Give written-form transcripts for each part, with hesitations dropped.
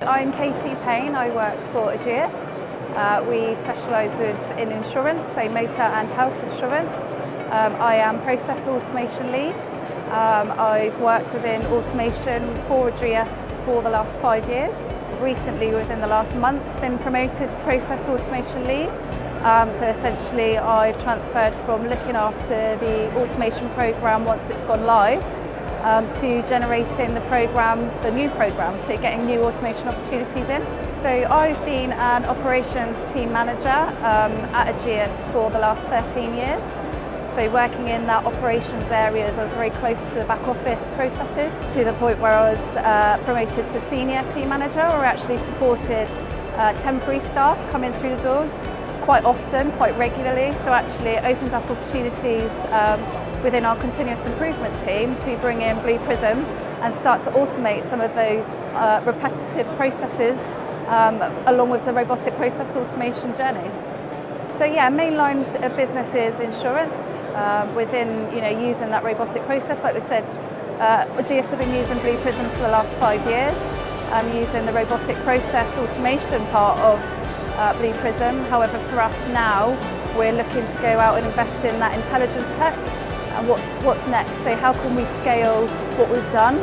I'm Payne, I work for Ageas. We specialise in insurance, so motor and health insurance. I am process automation lead. I've worked within automation for Ageas for the last 5 years. Recently, within the last month, been promoted to process automation lead. So essentially I've transferred from looking after the automation programme once it's gone live to generating the new programme, so getting new automation opportunities in. So I've been an operations team manager at Ageas for the last 13 years. So working in that operations areas, I was very close to the back office processes to the point where I was promoted to senior team manager, or actually supported temporary staff coming through the doors quite often, quite regularly. So actually it opened up opportunities within our continuous improvement team to bring in Prism and start to automate some of those repetitive processes along with the robotic process automation journey. So yeah, main line of business is insurance within using that robotic process. Like we said, Ageas have been using Prism for the last 5 years, using the robotic process automation part of Prism. However, for us now, we're looking to go out and invest in that intelligent tech. And what's next? So how can we scale what we've done?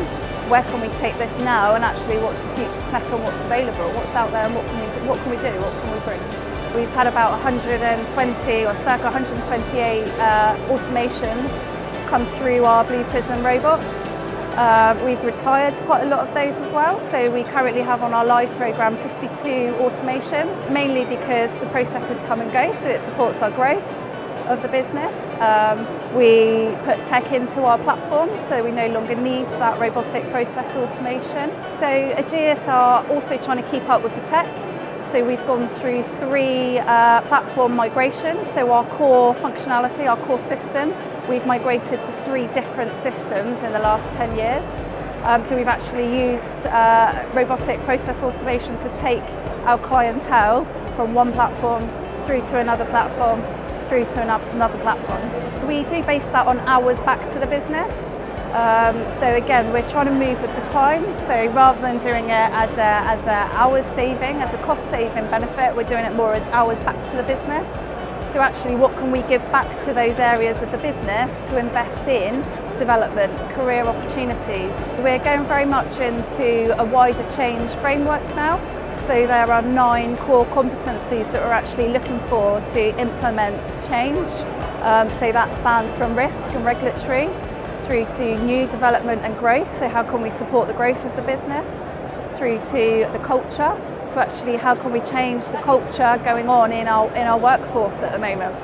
Where can we take this now? And actually, what's the future tech and what's available? What's out there and what can we do? What can we bring? We've had about 120 or circa 128 automations come through our Prism robots. We've retired quite a lot of those as well, so we currently have on our live programme 52 automations, mainly because the processes come and go, so it supports our growth of the business. We put tech into our platform, so we no longer need that robotic process automation. So Ageas are also trying to keep up with the tech. So we've gone through 3 platform migrations. So our core functionality, our core system, we've migrated to 3 different systems in the last 10 years. So we've actually used robotic process automation to take our clientele from one platform through to another platform, through to another platform. We do base that on hours back to the business. So again, we're trying to move with the times. So rather than doing it as a hours saving, as a cost saving benefit, we're doing it more as hours back to the business. So actually, what can we give back to those areas of the business to invest in development, career opportunities? We're going very much into a wider change framework now. So there are 9 core competencies that we're actually looking for to implement change. So that spans from risk and regulatory through to new development and growth. So how can we support the growth of the business? Through to the culture. So actually, how can we change the culture going on in our workforce at the moment?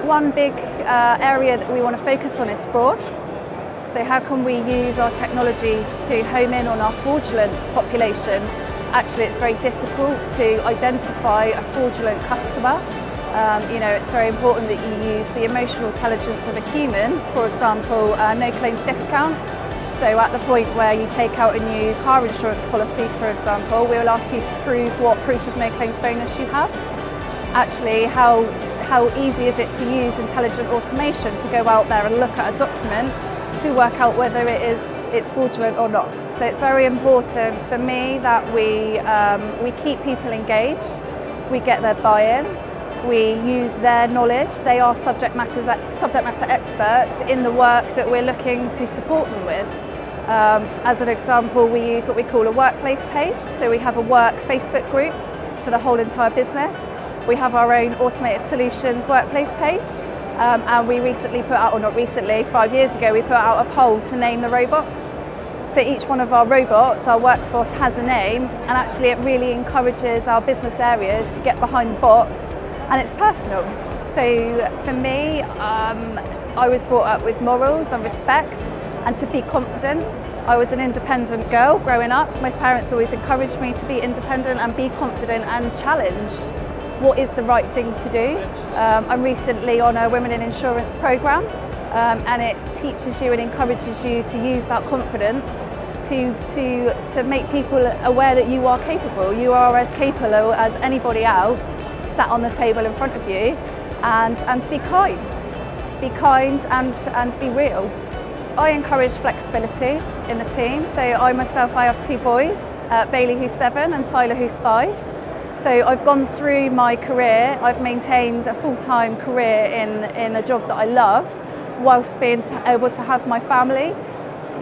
One big area that we want to focus on is fraud. So how can we use our technologies to home in on our fraudulent population? Actually, it's very difficult to identify a fraudulent customer. It's very important that you use the emotional intelligence of a human. For example, no claims discount. So at the point where you take out a new car insurance policy, for example, we will ask you to prove what proof of no claims bonus you have. Actually, how easy is it to use intelligent automation to go out there and look at a document to work out whether it's fraudulent or not? So it's very important for me that we keep people engaged, we get their buy-in, we use their knowledge. They are subject matter experts in the work that we're looking to support them with. As an example, we use what we call a workplace page. So we have a work Facebook group for the whole entire business. We have our own automated solutions workplace page. And we recently put out, or not recently, 5 years ago, we put out a poll to name the robots. So each one of our robots, our workforce, has a name, and actually it really encourages our business areas to get behind the bots, and it's personal. So for me, I was brought up with morals and respect and to be confident. I was an independent girl growing up. My parents always encouraged me to be independent and be confident and challenge what is the right thing to do. I'm recently on a Women in Insurance programme, and it teaches you and encourages you to use that confidence to make people aware that you are capable. You are as capable as anybody else sat on the table in front of you, and be kind and be real. I encourage flexibility in the team. So I have 2 boys, Bailey who's 7 and Tyler who's 5. So I've gone through my career, I've maintained a full-time career in a job that I love, whilst being able to have my family.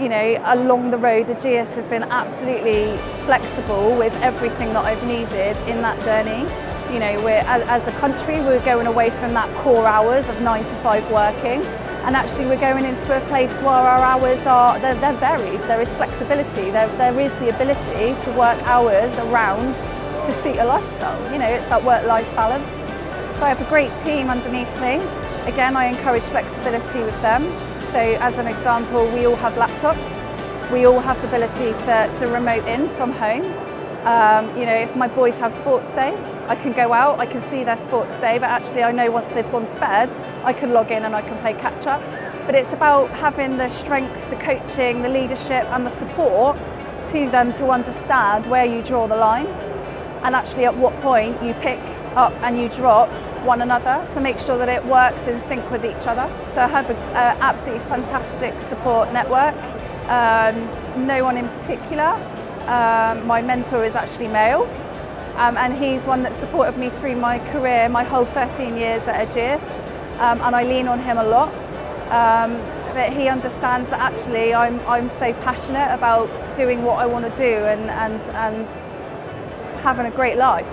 You know, along the road, Ageas has been absolutely flexible with everything that I've needed in that journey. You know, as a country, we're going away from that core hours of 9 to 5 working, and actually we're going into a place where our hours are, they're varied, there is flexibility, there is the ability to work hours around to suit a lifestyle. You know, it's that work-life balance. So I have a great team underneath me. Again, I encourage flexibility with them. So as an example, we all have laptops. We all have the ability to remote in from home. You know, if my boys have sports day, I can go out, I can see their sports day, but actually I know once they've gone to bed, I can log in and I can play catch up. But it's about having the strength, the coaching, the leadership and the support to them to understand where you draw the line and actually at what point you pick up and you drop one another to make sure that it works in sync with each other. So I have an absolutely fantastic support network. No one in particular. My mentor is actually male, and he's one that supported me through my career, my whole 13 years at Ageas, and I lean on him a lot. But he understands that actually I'm so passionate about doing what I want to do and having a great life.